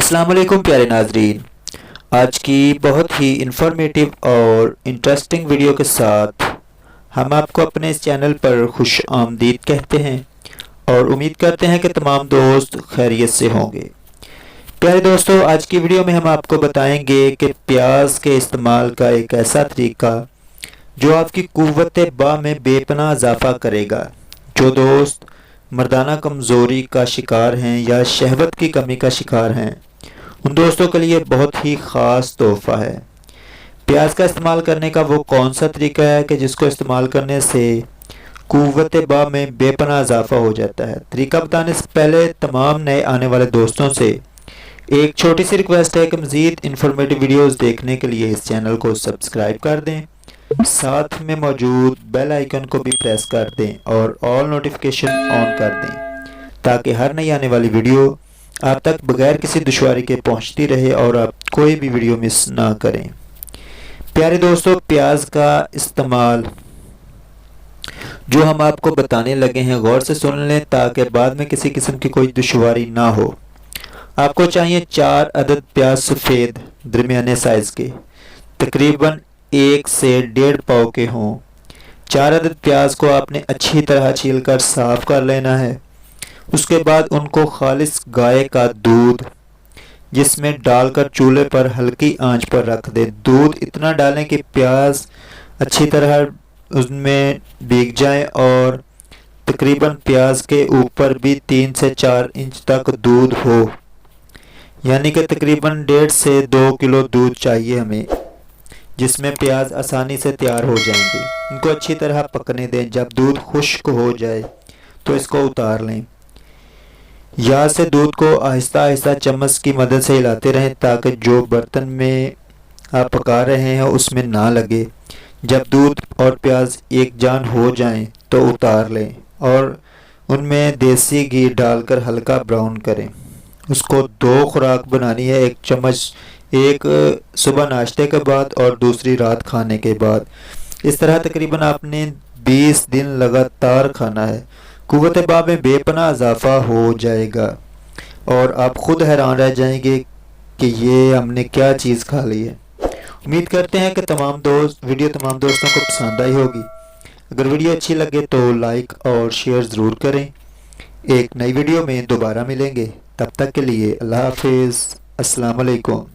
अस्सलाम वालेकुम प्यारे नाजरीन। आज की बहुत ही इंफॉर्मेटिव और इंटरेस्टिंग वीडियो के साथ हम आपको अपने इस चैनल पर खुश आमदीद कहते हैं और उम्मीद करते हैं कि तमाम दोस्त खैरियत से होंगे। प्यारे दोस्तों, आज की वीडियो में हम आपको बताएंगे कि प्याज के इस्तेमाल का एक ऐसा तरीका जो आपकी कुव्वत बा में बेपनाह इजाफ़ा करेगा। जो दोस्त मर्दाना कमज़ोरी का शिकार हैं या शहवत की कमी का शिकार हैं, उन दोस्तों के लिए बहुत ही ख़ास तोहफ़ा है। प्याज का इस्तेमाल करने का वो कौन सा तरीका है कि जिसको इस्तेमाल करने से कुव्वत बा में बेपनाह इजाफ़ा हो जाता है। तरीका बताने से पहले तमाम नए आने वाले दोस्तों से एक छोटी सी रिक्वेस्ट है कि मज़ीद इन्फॉर्मेटिव वीडियोस देखने के लिए इस चैनल को सब्सक्राइब कर दें, साथ में मौजूद बेल आइकन को भी प्रेस कर दें और ऑल नोटिफिकेशन ऑन कर दें ताकि हर नई आने वाली वीडियो आप तक बगैर किसी दुश्वारी के पहुंचती रहे और आप कोई भी वीडियो मिस ना करें। प्यारे दोस्तों, प्याज का इस्तेमाल जो हम आपको बताने लगे हैं गौर से सुन लें ताकि बाद में किसी किस्म की कोई दुश्वारी ना हो। आपको चाहिए 4 अदद प्याज सफ़ेद दरमियाने साइज़ के, तकरीबन 1 से 1.5 पाव के हों। 4 अदद प्याज को आपने अच्छी तरह छील कर साफ़ कर लेना है। उसके बाद उनको खालिस गाय का दूध जिसमें डालकर चूल्हे पर हल्की आंच पर रख दें। दूध इतना डालें कि प्याज अच्छी तरह उसमें भीग जाए और तकरीबन प्याज के ऊपर भी 3 से 4 इंच तक दूध हो, यानी कि तकरीबन 1.5 से 2 किलो दूध चाहिए हमें, जिसमें प्याज आसानी से तैयार हो जाएंगे। इनको अच्छी तरह पकने दें। जब दूध खुश्क हो जाए तो इसको उतार लें। यहाँ से दूध को आहिस्ता आहिस्ता चम्मच की मदद से हिलाते रहें ताकि जो बर्तन में आप पका रहे हैं उसमें ना लगे। जब दूध और प्याज एक जान हो जाएं तो उतार लें और उनमें देसी घी डालकर हल्का ब्राउन करें। उसको 2 खुराक बनानी है, 1 चम्मच एक सुबह नाश्ते के बाद और दूसरी रात खाने के बाद। इस तरह तकरीबन आपने 20 दिन लगातार खाना है। कुव्वत बा में बेपनाह इजाफ़ा हो जाएगा और आप खुद हैरान रह जाएंगे कि ये हमने क्या चीज़ खा ली है। उम्मीद करते हैं कि तमाम दोस्तों को पसंद आई होगी। अगर वीडियो अच्छी लगे तो लाइक और शेयर ज़रूर करें। एक नई वीडियो में दोबारा मिलेंगे, तब तक के लिए अल्लाह हाफिज़। अस्सलाम वालेकुम।